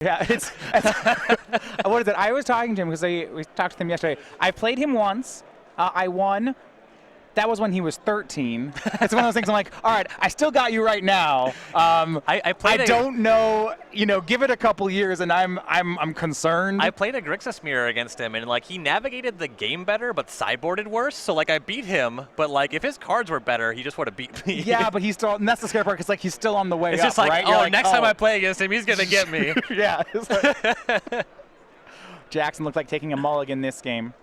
Yeah, what is it? I was talking to him because we talked to him yesterday. I played him once. I won. That was when he was 13. It's one of those things I'm like, all right, I still got you right now. I don't know, give it a couple years and I'm concerned. I played a Grixis mirror against him and like he navigated the game better but sideboarded worse. So like I beat him, but like if his cards were better, he just would have beat me. Yeah, but he's still, and that's the scary part because like he's still on the way it's up, just like, right? oh, next time I play against him, he's gonna get me. Yeah. Like, Jackson looked like taking a mulligan this game.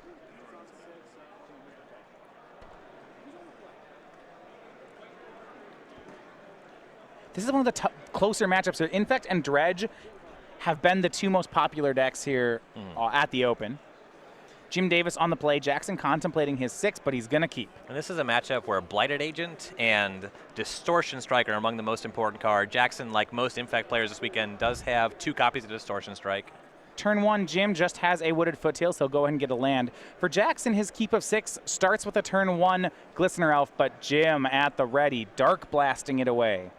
This is one of the closer matchups here. Infect and Dredge have been the two most popular decks here at the Open. Jim Davis on the play. Jackson contemplating his 6, but he's going to keep. And this is a matchup where Blighted Agent and Distortion Strike are among the most important cards. Jackson, like most Infect players this weekend, does have 2 copies of Distortion Strike. Turn 1, Jim just has a Wooded Foothills, so he'll go ahead and get a land. For Jackson, his keep of 6 starts with a turn 1 Glistener Elf, but Jim at the ready, Dark Blasting it away.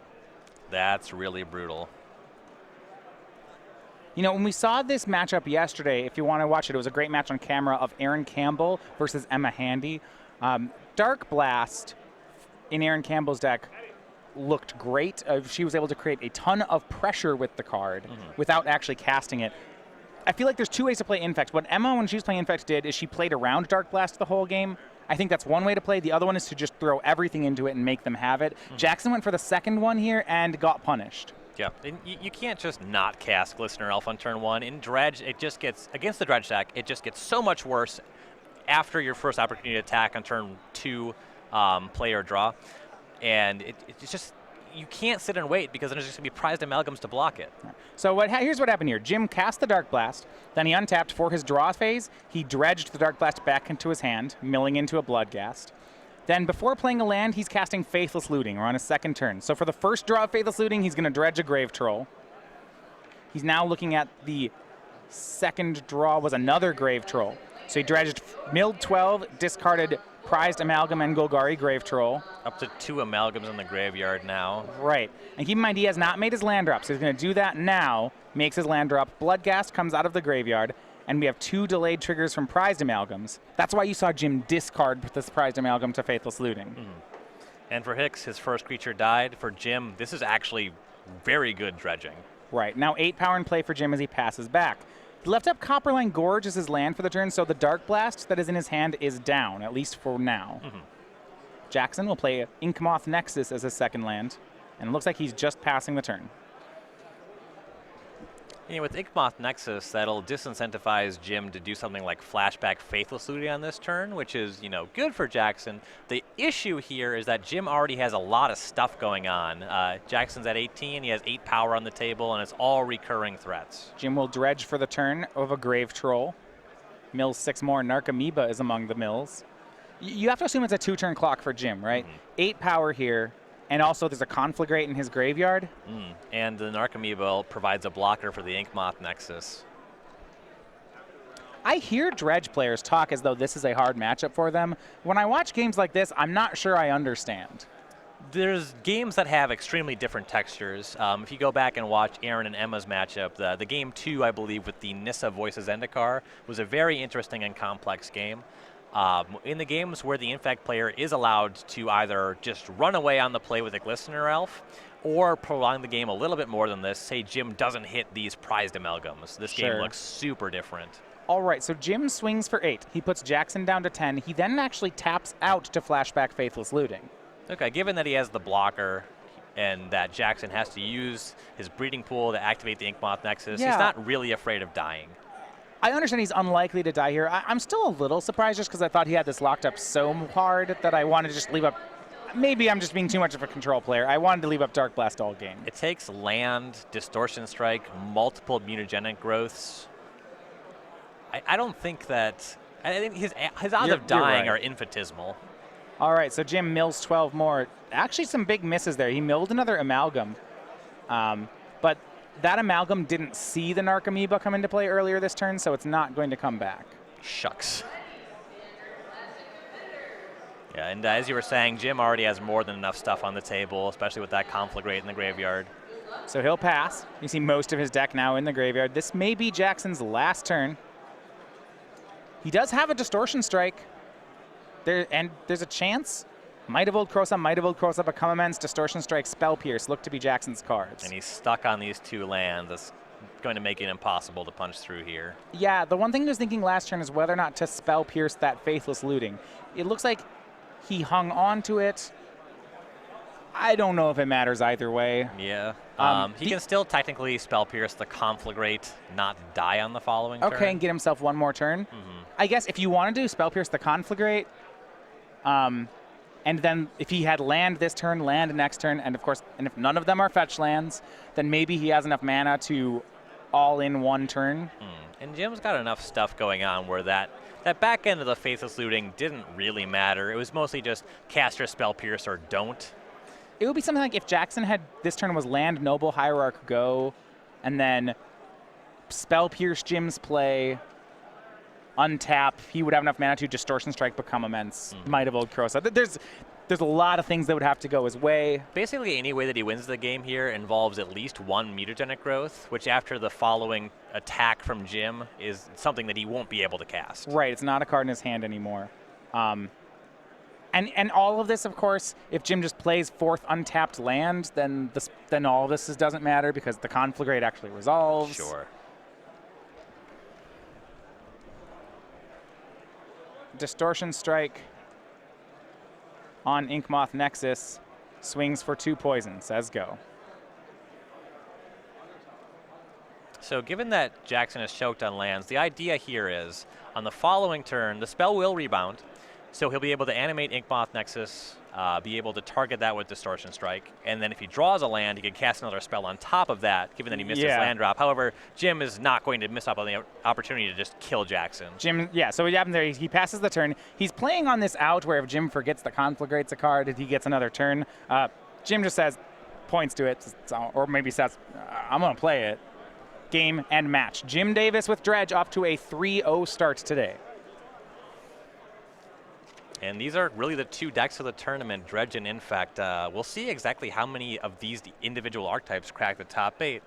That's really brutal. When we saw this matchup yesterday, if you want to watch it, it was a great match on camera of Aaron Campbell versus Emma Handy. Dark Blast in Aaron Campbell's deck looked great. She was able to create a ton of pressure with the card without actually casting it. I feel like there's 2 ways to play Infect. What Emma, when she was playing Infect, did is she played around Dark Blast the whole game. I think that's one way to play. The other one is to just throw everything into it and make them have it. Jackson went for the second one here and got punished. Yeah, and you can't just not cast Glistener Elf on turn 1. In Dredge, it just gets, against the Dredge deck, it just gets so much worse after your first opportunity to attack on turn 2, play or draw. And it's just, you can't sit and wait because then there's just going to be prized amalgams to block it. So here's what happened here. Jim cast the Dark Blast, then he untapped for his draw phase. He dredged the Dark Blast back into his hand, milling into a Bloodghast. Then before playing a land, he's casting Faithless Looting. We're on his second turn. So for the first draw of Faithless Looting, he's going to dredge a Grave Troll. He's now looking at the second draw was another Grave Troll. So he dredged, milled 12, discarded Prized Amalgam and Golgari Grave Troll. Up to 2 amalgams in the graveyard now. Right. And keep in mind, he has not made his land drop, so he's going to do that now, makes his land drop. Bloodghast comes out of the graveyard, and we have 2 delayed triggers from Prized Amalgams. That's why you saw Jim discard this Prized Amalgam to Faithless Looting. And for Hicks, his first creature died. For Jim, this is actually very good dredging. Right. Now 8 power in play for Jim as he passes back. He left up Copperline Gorge as his land for the turn, so the Dark Blast that is in his hand is down, at least for now. Jackson will play Inkmoth Nexus as his second land, and it looks like he's just passing the turn. With Inkmoth Nexus, that'll disincentivize Jim to do something like flashback Faithless Looting on this turn, which is, good for Jackson. The issue here is that Jim already has a lot of stuff going on. Jackson's at 18, he has 8 power on the table, and it's all recurring threats. Jim will dredge for the turn of a Grave Troll. Mills 6 more. Narcomoeba is among the mills. You have to assume it's a 2-turn clock for Jim, right? 8 power here. And also, there's a Conflagrate in his graveyard. And the Narcomoeba provides a blocker for the Inkmoth Nexus. I hear Dredge players talk as though this is a hard matchup for them. When I watch games like this, I'm not sure I understand. There's games that have extremely different textures. If you go back and watch Aaron and Emma's matchup, the game 2, I believe, with the Nissa Voices Zendikar was a very interesting and complex game. In the games where the Infect player is allowed to either just run away on the play with a Glistener Elf or prolong the game a little bit more than this, say Jim doesn't hit these prized amalgams. This game looks super different. All right, so Jim swings for 8. He puts Jackson down to 10. He then actually taps out to flashback Faithless Looting. Okay, given that he has the blocker and that Jackson has to use his breeding pool to activate the Inkmoth Nexus, he's not really afraid of dying. I understand he's unlikely to die here. I'm still a little surprised just because I thought he had this locked up so hard that I wanted to just leave up. Maybe I'm just being too much of a control player. I wanted to leave up Dark Blast all game. It takes land, Distortion Strike, multiple mutagenic growths. I don't think that. I think his odds of dying are infinitesimal. All right, so Jim mills 12 more. Actually, some big misses there. He milled another Amalgam, but that Amalgam didn't see the Narcomoeba come into play earlier this turn, so it's not going to come back. Shucks. Yeah, and as you were saying, Jim already has more than enough stuff on the table, especially with that Conflagrate in the graveyard. So he'll pass. You see most of his deck now in the graveyard. This may be Jackson's last turn. He does have a Distortion Strike. And there's a chance. Might of Old Krosa, Become Immense, Distortion Strike, Spell Pierce look to be Jackson's cards. And he's stuck on these 2 lands. That's going to make it impossible to punch through here. Yeah, the one thing he was thinking last turn is whether or not to Spell Pierce that Faithless Looting. It looks like he hung on to it. I don't know if it matters either way. Yeah. He can still technically Spell Pierce the Conflagrate, not die on the following turn. Okay, and get himself one more turn. I guess if you want to do Spell Pierce the Conflagrate, and then if he had land this turn, land next turn, and of course, and if none of them are fetch lands, then maybe he has enough mana to all in one turn. And Jim's got enough stuff going on where that back end of the Faithless Looting didn't really matter. It was mostly just cast your Spell Pierce or don't. It would be something like if Jackson had this turn was land, Noble, Hierarch, go, and then Spell Pierce Jim's play, untap, he would have enough mana to Distortion Strike, Become Immense, Might of Old Krosa. There's a lot of things that would have to go his way. Basically, any way that he wins the game here involves at least 1 mutagenic growth, which after the following attack from Jim is something that he won't be able to cast. Right, it's not a card in his hand anymore. And all of this, of course, if Jim just plays 4th untapped land, then all of this doesn't matter because the Conflagrate actually resolves. Sure. Distortion Strike on Inkmoth Nexus, swings for 2 poison, says go. So given that Jackson is choked on lands, the idea here is on the following turn, the spell will rebound. So he'll be able to animate Inkmoth Nexus, be able to target that with Distortion Strike, and then if he draws a land, he can cast another spell on top of that, given that he missed his land drop. However, Jim is not going to miss up on the opportunity to just kill Jackson. So what happened there, he passes the turn. He's playing on this out where if Jim forgets the Conflagrate's a card, he gets another turn. Jim just points to it, or maybe says, I'm going to play it. Game and match. Jim Davis with Dredge off to a 3-0 start today. And these are really the 2 decks of the tournament, Dredge and Infect. We'll see exactly how many of these individual archetypes crack the top 8.